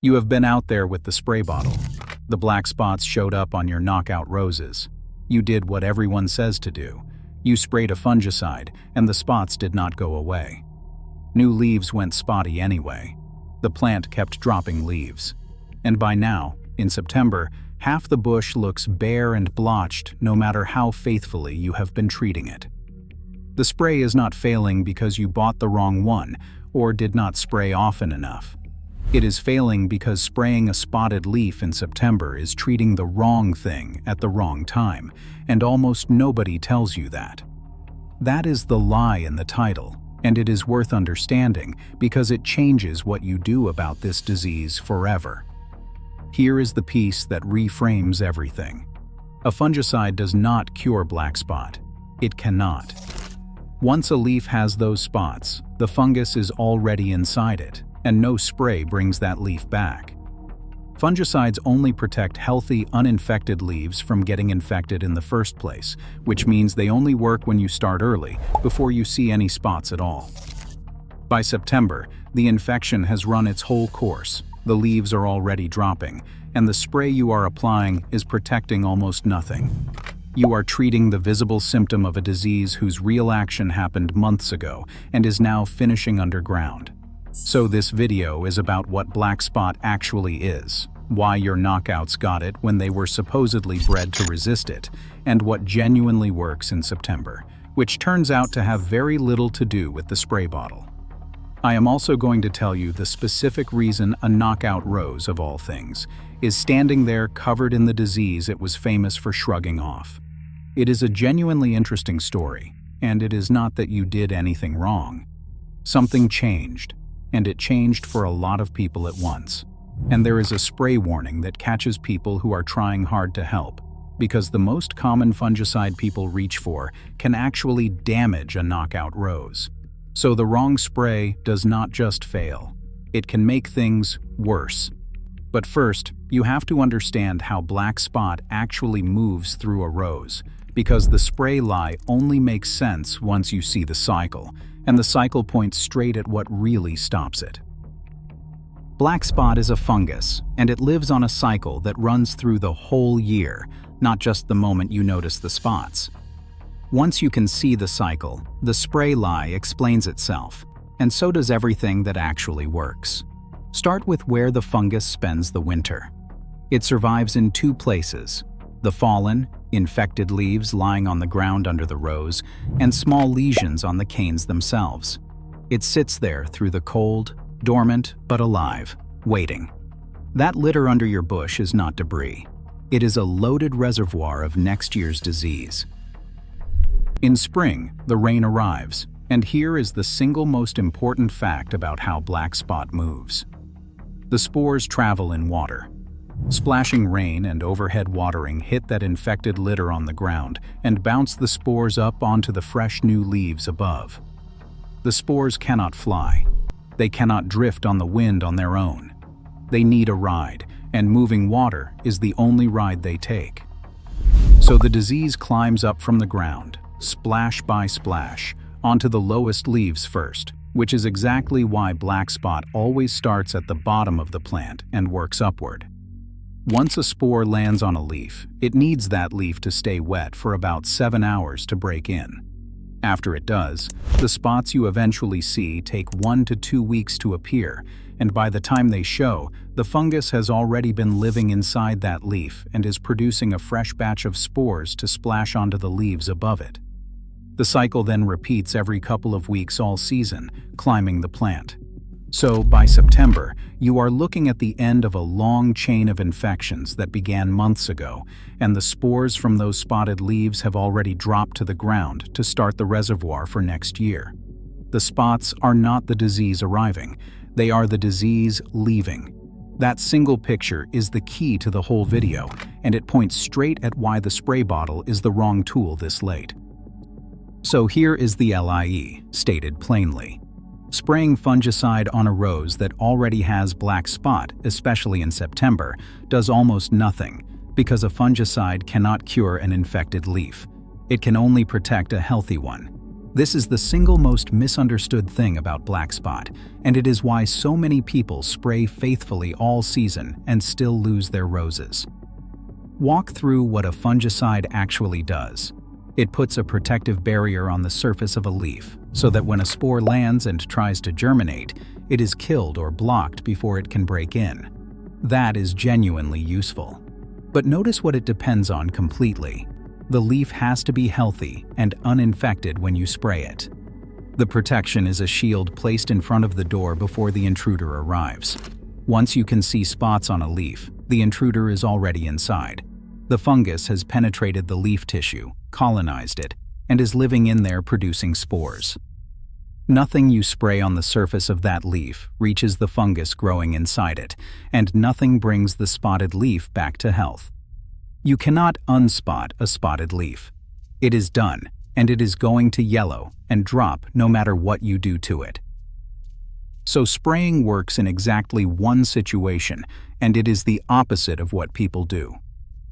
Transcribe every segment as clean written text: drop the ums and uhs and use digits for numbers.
You have been out there with the spray bottle. The black spots showed up on your knockout roses. You did what everyone says to do. You sprayed a fungicide, and the spots did not go away. New leaves went spotty anyway. The plant kept dropping leaves. And by now, in September, half the bush looks bare and blotched no matter how faithfully you have been treating it. The spray is not failing because you bought the wrong one or did not spray often enough. It is failing because spraying a spotted leaf in September is treating the wrong thing at the wrong time, and almost nobody tells you that. That is the lie in the title, and it is worth understanding because it changes what you do about this disease forever. Here is the piece that reframes everything. A fungicide does not cure black spot. It cannot. Once a leaf has those spots, the fungus is already inside it, and no spray brings that leaf back. Fungicides only protect healthy, uninfected leaves from getting infected in the first place, which means they only work when you start early, before you see any spots at all. By September, the infection has run its whole course, the leaves are already dropping, and the spray you are applying is protecting almost nothing. You are treating the visible symptom of a disease whose real action happened months ago and is now finishing underground. So this video is about what black spot actually is, why your knockouts got it when they were supposedly bred to resist it, and what genuinely works in September, which turns out to have very little to do with the spray bottle. I am also going to tell you the specific reason a knockout rose, of all things, is standing there covered in the disease it was famous for shrugging off. It is a genuinely interesting story, and it is not that you did anything wrong. Something changed. And it changed for a lot of people at once. And there is a spray warning that catches people who are trying hard to help, because the most common fungicide people reach for can actually damage a knockout rose. So the wrong spray does not just fail, it can make things worse. But first, you have to understand how black spot actually moves through a rose, because the spray lie only makes sense once you see the cycle, and the cycle points straight at what really stops it. Black spot is a fungus, and it lives on a cycle that runs through the whole year, not just the moment you notice the spots. Once you can see the cycle, the spray lie explains itself, and so does everything that actually works. Start with where the fungus spends the winter. It survives in two places: the fallen, infected leaves lying on the ground under the rose, and small lesions on the canes themselves. It sits there through the cold, dormant but alive, waiting. That litter under your bush is not debris. It is a loaded reservoir of next year's disease. In spring, the rain arrives, and here is the single most important fact about how black spot moves. The spores travel in water. Splashing rain and overhead watering hit that infected litter on the ground and bounce the spores up onto the fresh new leaves above. The spores cannot fly. They cannot drift on the wind on their own. They need a ride, and moving water is the only ride they take. So the disease climbs up from the ground, splash by splash, onto the lowest leaves first, which is exactly why black spot always starts at the bottom of the plant and works upward. Once a spore lands on a leaf, it needs that leaf to stay wet for about 7 hours to break in. After it does, the spots you eventually see take 1 to 2 weeks to appear, and by the time they show, the fungus has already been living inside that leaf and is producing a fresh batch of spores to splash onto the leaves above it. The cycle then repeats every couple of weeks all season, climbing the plant. So, by September, you are looking at the end of a long chain of infections that began months ago, and the spores from those spotted leaves have already dropped to the ground to start the reservoir for next year. The spots are not the disease arriving, they are the disease leaving. That single picture is the key to the whole video, and it points straight at why the spray bottle is the wrong tool this late. So here is the LIE, stated plainly. Spraying fungicide on a rose that already has black spot, especially in September, does almost nothing, because a fungicide cannot cure an infected leaf. It can only protect a healthy one. This is the single most misunderstood thing about black spot, and it is why so many people spray faithfully all season and still lose their roses. Walk through what a fungicide actually does. It puts a protective barrier on the surface of a leaf, so that when a spore lands and tries to germinate, it is killed or blocked before it can break in. That is genuinely useful. But notice what it depends on completely. The leaf has to be healthy and uninfected when you spray it. The protection is a shield placed in front of the door before the intruder arrives. Once you can see spots on a leaf, the intruder is already inside. The fungus has penetrated the leaf tissue, colonized it, and is living in there producing spores. Nothing you spray on the surface of that leaf reaches the fungus growing inside it, and nothing brings the spotted leaf back to health. You cannot unspot a spotted leaf. It is done, and it is going to yellow and drop no matter what you do to it. So spraying works in exactly one situation, and it is the opposite of what people do.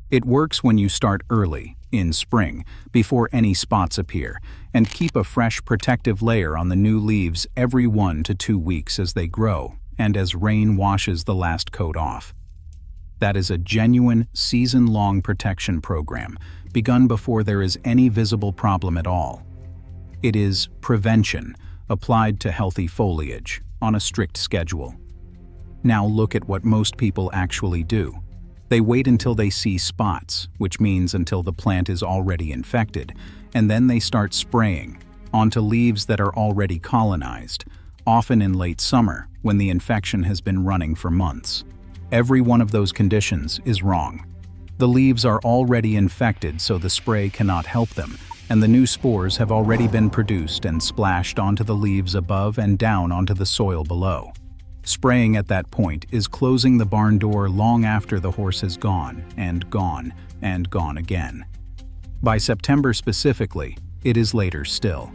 It works when you start early, in spring, before any spots appear, and keep a fresh protective layer on the new leaves every 1 to 2 weeks as they grow and as rain washes the last coat off. That is a genuine, season-long protection program, begun before there is any visible problem at all. It is prevention, applied to healthy foliage, on a strict schedule. Now look at what most people actually do. They wait until they see spots, which means until the plant is already infected, and then they start spraying onto leaves that are already colonized, often in late summer when the infection has been running for months. Every one of those conditions is wrong. The leaves are already infected, so the spray cannot help them, and the new spores have already been produced and splashed onto the leaves above and down onto the soil below. Spraying at that point is closing the barn door long after the horse has gone and gone and gone again. By September specifically, it is later still.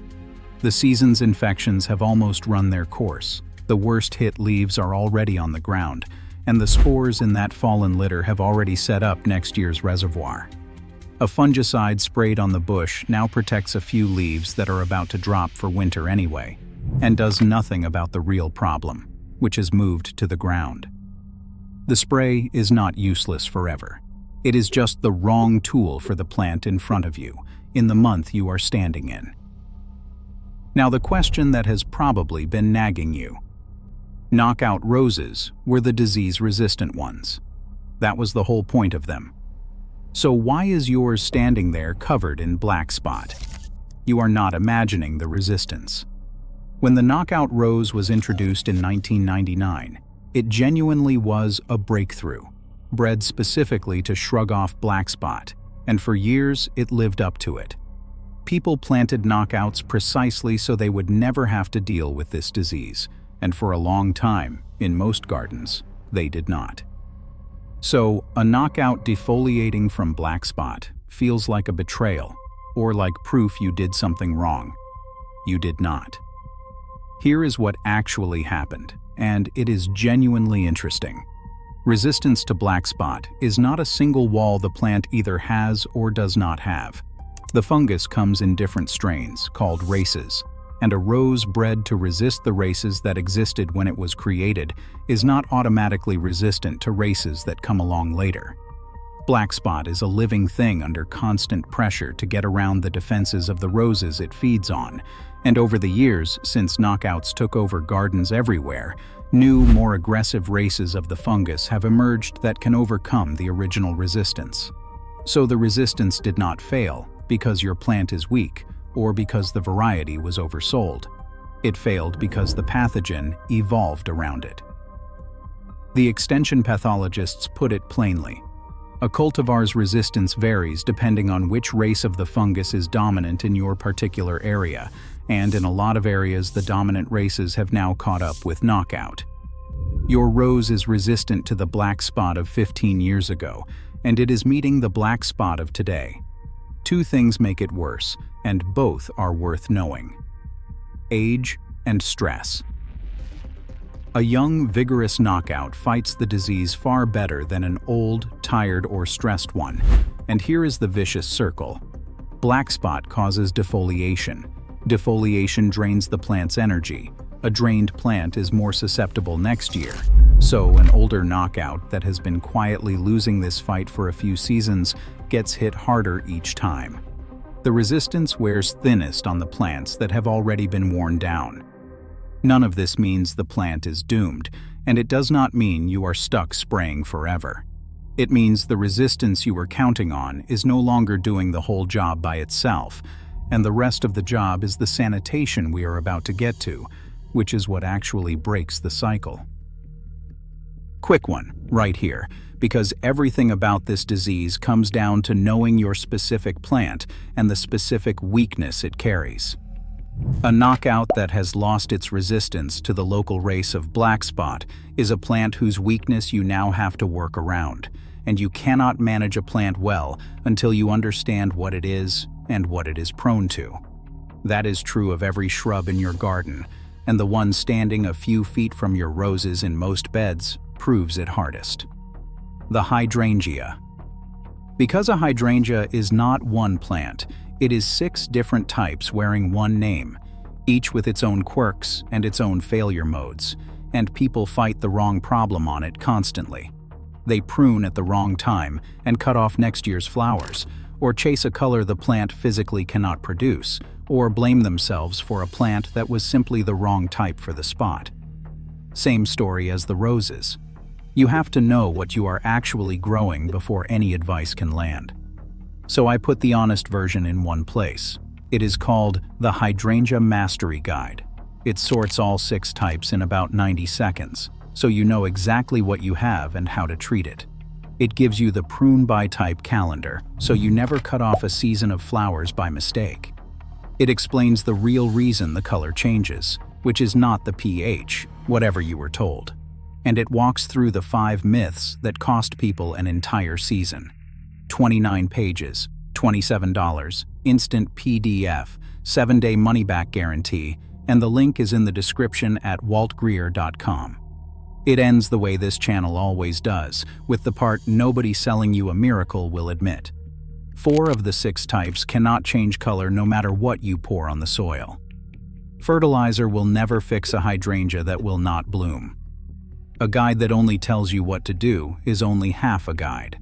The season's infections have almost run their course. The worst hit leaves are already on the ground, and the spores in that fallen litter have already set up next year's reservoir. A fungicide sprayed on the bush now protects a few leaves that are about to drop for winter anyway, and does nothing about the real problem, which has moved to the ground. The spray is not useless forever. It is just the wrong tool for the plant in front of you, in the month you are standing in. Now the question that has probably been nagging you. Knockout roses were the disease-resistant ones. That was the whole point of them. So why is yours standing there covered in black spot? You are not imagining the resistance. When the knockout rose was introduced in 1999, it genuinely was a breakthrough, bred specifically to shrug off black spot, and for years it lived up to it. People planted knockouts precisely so they would never have to deal with this disease, and for a long time, in most gardens, they did not. So, a knockout defoliating from black spot feels like a betrayal, or like proof you did something wrong. You did not. Here is what actually happened, and it is genuinely interesting. Resistance to black spot is not a single wall the plant either has or does not have. The fungus comes in different strains, called races, and a rose bred to resist the races that existed when it was created is not automatically resistant to races that come along later. Black spot is a living thing under constant pressure to get around the defenses of the roses it feeds on, and over the years, since knockouts took over gardens everywhere, new, more aggressive races of the fungus have emerged that can overcome the original resistance. So the resistance did not fail because your plant is weak, or because the variety was oversold. It failed because the pathogen evolved around it. The extension pathologists put it plainly. A cultivar's resistance varies depending on which race of the fungus is dominant in your particular area, and in a lot of areas the dominant races have now caught up with knockout. Your rose is resistant to the black spot of 15 years ago, and it is meeting the black spot of today. Two things make it worse, and both are worth knowing: age and stress. A young, vigorous knockout fights the disease far better than an old, tired, or stressed one. And here is the vicious circle. Black spot causes defoliation. Defoliation drains the plant's energy. A drained plant is more susceptible next year. So an older knockout that has been quietly losing this fight for a few seasons gets hit harder each time. The resistance wears thinnest on the plants that have already been worn down. None of this means the plant is doomed, and it does not mean you are stuck spraying forever. It means the resistance you were counting on is no longer doing the whole job by itself, and the rest of the job is the sanitation we are about to get to, which is what actually breaks the cycle. Quick one, right here, because everything about this disease comes down to knowing your specific plant and the specific weakness it carries. A knockout that has lost its resistance to the local race of black spot is a plant whose weakness you now have to work around, and you cannot manage a plant well until you understand what it is and what it is prone to. That is true of every shrub in your garden, and the one standing a few feet from your roses in most beds proves it hardest. The hydrangea. Because a hydrangea is not one plant, it is 6 different types wearing one name, each with its own quirks and its own failure modes, and people fight the wrong problem on it constantly. They prune at the wrong time and cut off next year's flowers, or chase a color the plant physically cannot produce, or blame themselves for a plant that was simply the wrong type for the spot. Same story as the roses. You have to know what you are actually growing before any advice can land. So I put the honest version in one place. It is called the Hydrangea Mastery Guide. It sorts all 6 types in about 90 seconds, so you know exactly what you have and how to treat it. It gives you the prune by type calendar, so you never cut off a season of flowers by mistake. It explains the real reason the color changes, which is not the pH, whatever you were told. And it walks through the 5 myths that cost people an entire season. 29 pages, $27, instant PDF, 7-day money-back guarantee, and the link is in the description at waltgreer.com. It ends the way this channel always does, with the part nobody selling you a miracle will admit. 4 of the 6 types cannot change color no matter what you pour on the soil. Fertilizer will never fix a hydrangea that will not bloom. A guide that only tells you what to do is only half a guide.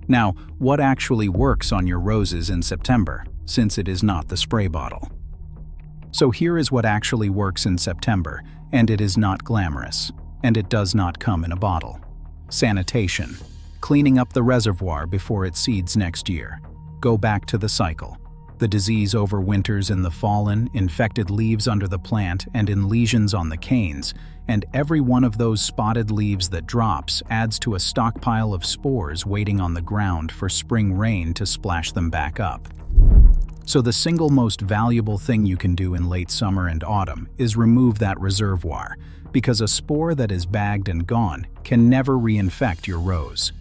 Now, what actually works on your roses in September, since it is not the spray bottle? So here is what actually works in September, and it is not glamorous, and it does not come in a bottle. Sanitation. Cleaning up the reservoir before it seeds next year. Go back to the cycle. The disease overwinters in the fallen, infected leaves under the plant and in lesions on the canes, and every one of those spotted leaves that drops adds to a stockpile of spores waiting on the ground for spring rain to splash them back up. So the single most valuable thing you can do in late summer and autumn is remove that reservoir, because a spore that is bagged and gone can never reinfect your rose.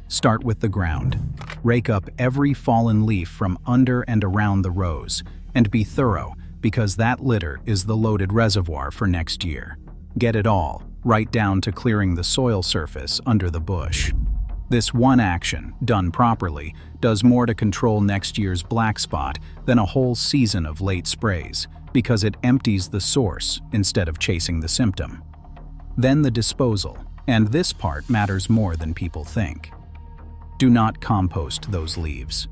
Start with the ground. Rake up every fallen leaf from under and around the rose, and be thorough, because that litter is the loaded reservoir for next year. Get it all, right down to clearing the soil surface under the bush. This one action, done properly, does more to control next year's black spot than a whole season of late sprays, because it empties the source instead of chasing the symptom. Then the disposal, and this part matters more than people think. Do not compost those leaves.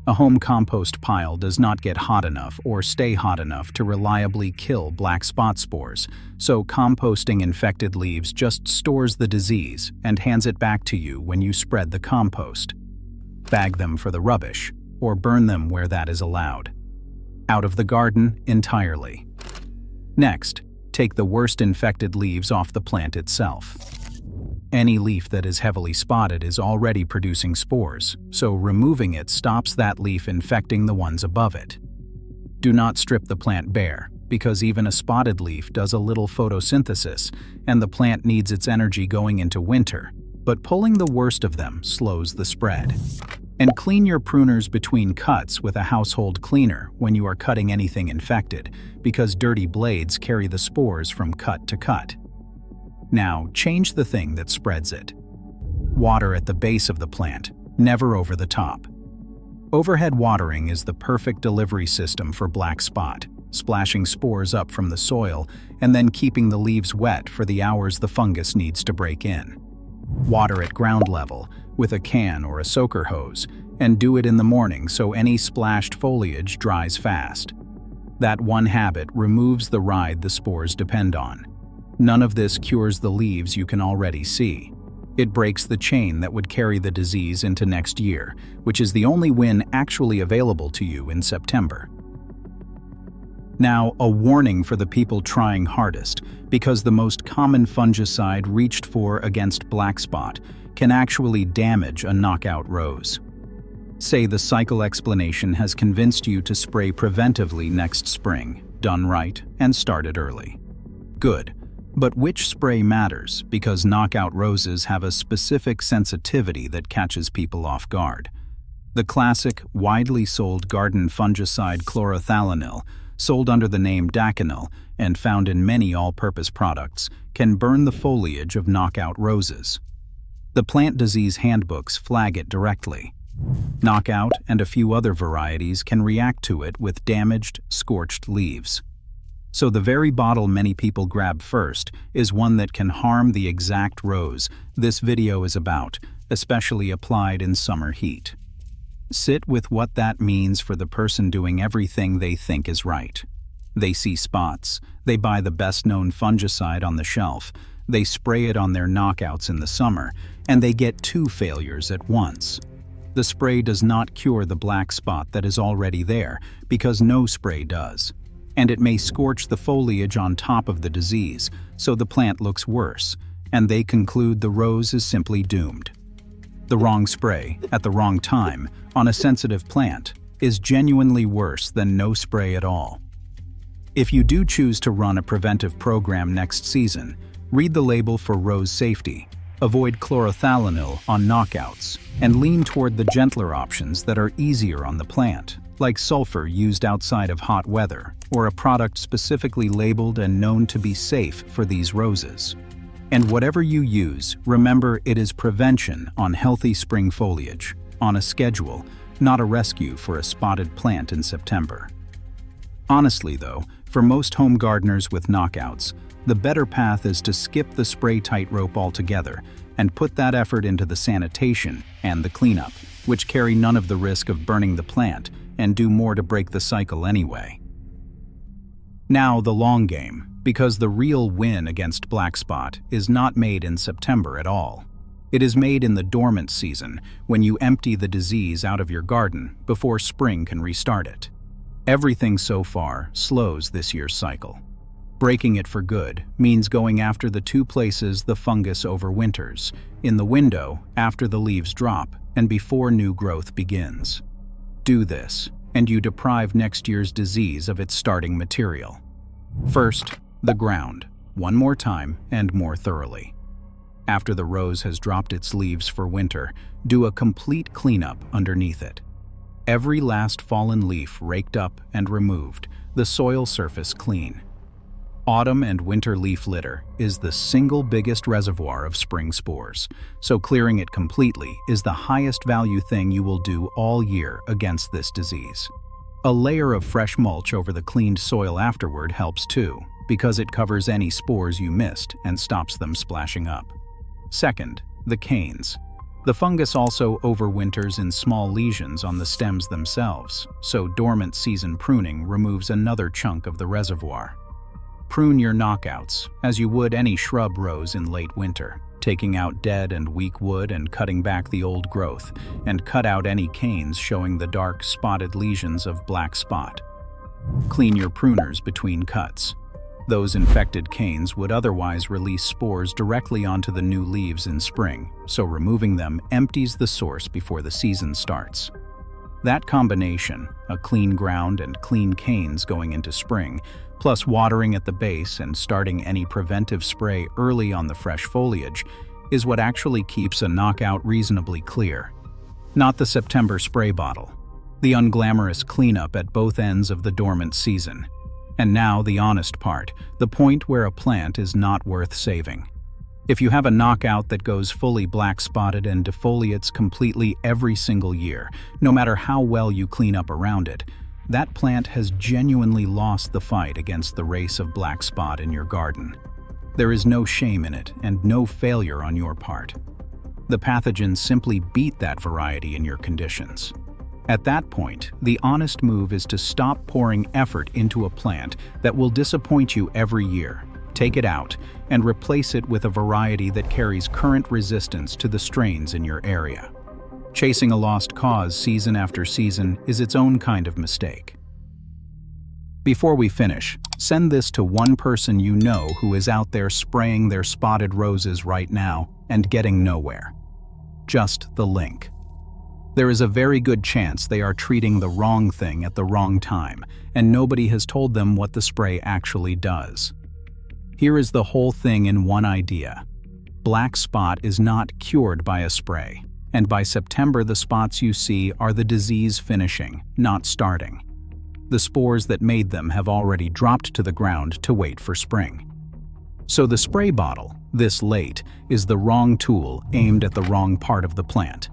A home compost pile does not get hot enough or stay hot enough to reliably kill black spot spores, so composting infected leaves just stores the disease and hands it back to you when you spread the compost. Bag them for the rubbish, or burn them where that is allowed. Out of the garden entirely. Next, take the worst infected leaves off the plant itself. Any leaf that is heavily spotted is already producing spores, so removing it stops that leaf infecting the ones above it. Do not strip the plant bare, because even a spotted leaf does a little photosynthesis, and the plant needs its energy going into winter, but pulling the worst of them slows the spread. And clean your pruners between cuts with a household cleaner when you are cutting anything infected, because dirty blades carry the spores from cut to cut. Now, change the thing that spreads it. Water at the base of the plant, never over the top. Overhead watering is the perfect delivery system for black spot. splashing spores up from the soil and then keeping the leaves wet for the hours the fungus needs to break in. Water at ground level with a can or a soaker hose, and do it in the morning so any splashed foliage dries fast. That one habit removes the ride the spores depend on. None of this cures the leaves you can already see. It breaks the chain that would carry the disease into next year, which is the only win actually available to you in September. Now, a warning for the people trying hardest, because the most common fungicide reached for against black spot can actually damage a knockout rose. Say the cycle explanation has convinced you to spray preventively next spring, done right, and started early. Good. But which spray matters, because knockout roses have a specific sensitivity that catches people off guard. The classic, widely sold garden fungicide chlorothalonil, sold under the name Daconil and found in many all-purpose products, can burn the foliage of knockout roses. The plant disease handbooks flag it directly. Knockout and a few other varieties can react to it with damaged, scorched leaves. So the very bottle many people grab first is one that can harm the exact rose this video is about, especially applied in summer heat. Sit with what that means for the person doing everything they think is right. They see spots, they buy the best-known fungicide on the shelf, they spray it on their knockouts in the summer, and they get 2 failures at once. The spray does not cure the black spot that is already there, because no spray does. And it may scorch the foliage on top of the disease, so the plant looks worse, and they conclude the rose is simply doomed. The wrong spray, at the wrong time, on a sensitive plant, is genuinely worse than no spray at all. If you do choose to run a preventive program next season, read the label for rose safety, avoid chlorothalonil on knockouts, and lean toward the gentler options that are easier on the plant, like sulfur used outside of hot weather, or a product specifically labeled and known to be safe for these roses. And whatever you use, remember it is prevention on healthy spring foliage, on a schedule, not a rescue for a spotted plant in September. Honestly though, for most home gardeners with knockouts, the better path is to skip the spray tightrope altogether and put that effort into the sanitation and the cleanup, which carry none of the risk of burning the plant and do more to break the cycle anyway. Now the long game, because the real win against black spot is not made in September at all. It is made in the dormant season, when you empty the disease out of your garden before spring can restart it. Everything so far slows this year's cycle. Breaking it for good means going after the 2 places the fungus overwinters, in the window after the leaves drop and before new growth begins. Do this, and you deprive next year's disease of its starting material. First, the ground, one more time and more thoroughly. After the rose has dropped its leaves for winter, do a complete cleanup underneath it. Every last fallen leaf raked up and removed, the soil surface clean. Autumn and winter leaf litter is the single biggest reservoir of spring spores, so clearing it completely is the highest value thing you will do all year against this disease. A layer of fresh mulch over the cleaned soil afterward helps too, because it covers any spores you missed and stops them splashing up. Second, the canes. The fungus also overwinters in small lesions on the stems themselves, so dormant season pruning removes another chunk of the reservoir. Prune your knockouts, as you would any shrub rose in late winter, taking out dead and weak wood and cutting back the old growth, and cut out any canes showing the dark, spotted lesions of black spot. Clean your pruners between cuts. Those infected canes would otherwise release spores directly onto the new leaves in spring, so removing them empties the source before the season starts. That combination, a clean ground and clean canes going into spring, plus watering at the base and starting any preventive spray early on the fresh foliage, is what actually keeps a knockout reasonably clear. Not the September spray bottle, the unglamorous cleanup at both ends of the dormant season. And now the honest part, the point where a plant is not worth saving. If you have a knockout that goes fully black spotted and defoliates completely every single year, no matter how well you clean up around it, that plant has genuinely lost the fight against the race of black spot in your garden. There is no shame in it and no failure on your part. The pathogen simply beat that variety in your conditions. At that point, the honest move is to stop pouring effort into a plant that will disappoint you every year. Take it out and replace it with a variety that carries current resistance to the strains in your area. Chasing a lost cause season after season is its own kind of mistake. Before we finish, send this to one person you know who is out there spraying their spotted roses right now and getting nowhere. Just the link. There is a very good chance they are treating the wrong thing at the wrong time, and nobody has told them what the spray actually does. Here is the whole thing in one idea. Black spot is not cured by a spray, and by September the spots you see are the disease finishing, not starting. The spores that made them have already dropped to the ground to wait for spring. So the spray bottle, this late, is the wrong tool aimed at the wrong part of the plant.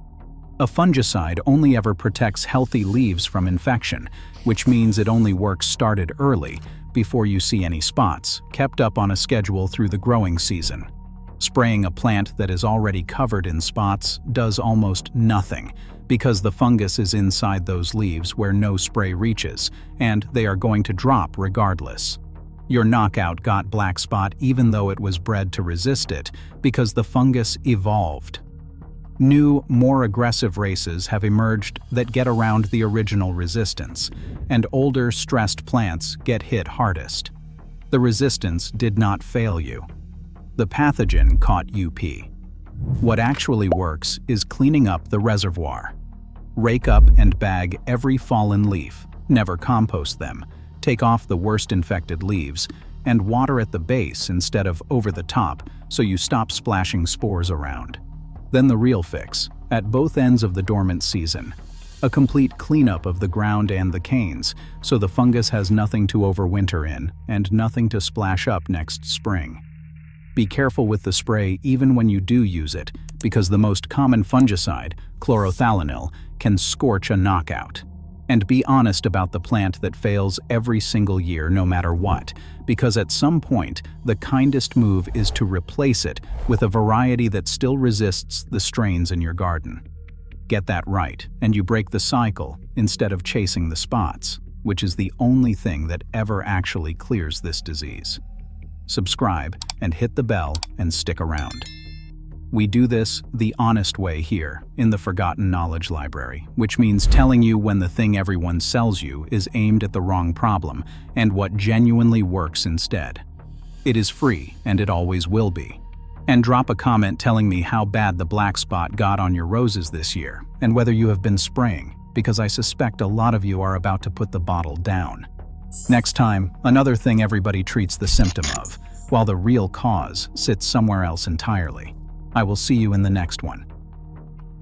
A fungicide only ever protects healthy leaves from infection, which means it only works started early, before you see any spots, kept up on a schedule through the growing season. Spraying a plant that is already covered in spots does almost nothing, because the fungus is inside those leaves where no spray reaches, and they are going to drop regardless. Your knockout got black spot even though it was bred to resist it, because the fungus evolved. New, more aggressive races have emerged that get around the original resistance, and older, stressed plants get hit hardest. The resistance did not fail you. The pathogen caught UP. What actually works is cleaning up the reservoir. Rake up and bag every fallen leaf, never compost them, take off the worst infected leaves, and water at the base instead of over the top so you stop splashing spores around. Then the real fix, at both ends of the dormant season. A complete cleanup of the ground and the canes, so the fungus has nothing to overwinter in and nothing to splash up next spring. Be careful with the spray even when you do use it, because the most common fungicide, chlorothalonil, can scorch a knockout. And be honest about the plant that fails every single year no matter what, because at some point, the kindest move is to replace it with a variety that still resists the strains in your garden. Get that right, and you break the cycle instead of chasing the spots, which is the only thing that ever actually clears this disease. Subscribe and hit the bell and stick around. We do this the honest way here in the Forgotten Knowledge Library, which means telling you when the thing everyone sells you is aimed at the wrong problem and what genuinely works instead. It is free and it always will be. And drop a comment telling me how bad the black spot got on your roses this year and whether you have been spraying, because I suspect a lot of you are about to put the bottle down. Next time, another thing everybody treats the symptom of, while the real cause sits somewhere else entirely. I will see you in the next one.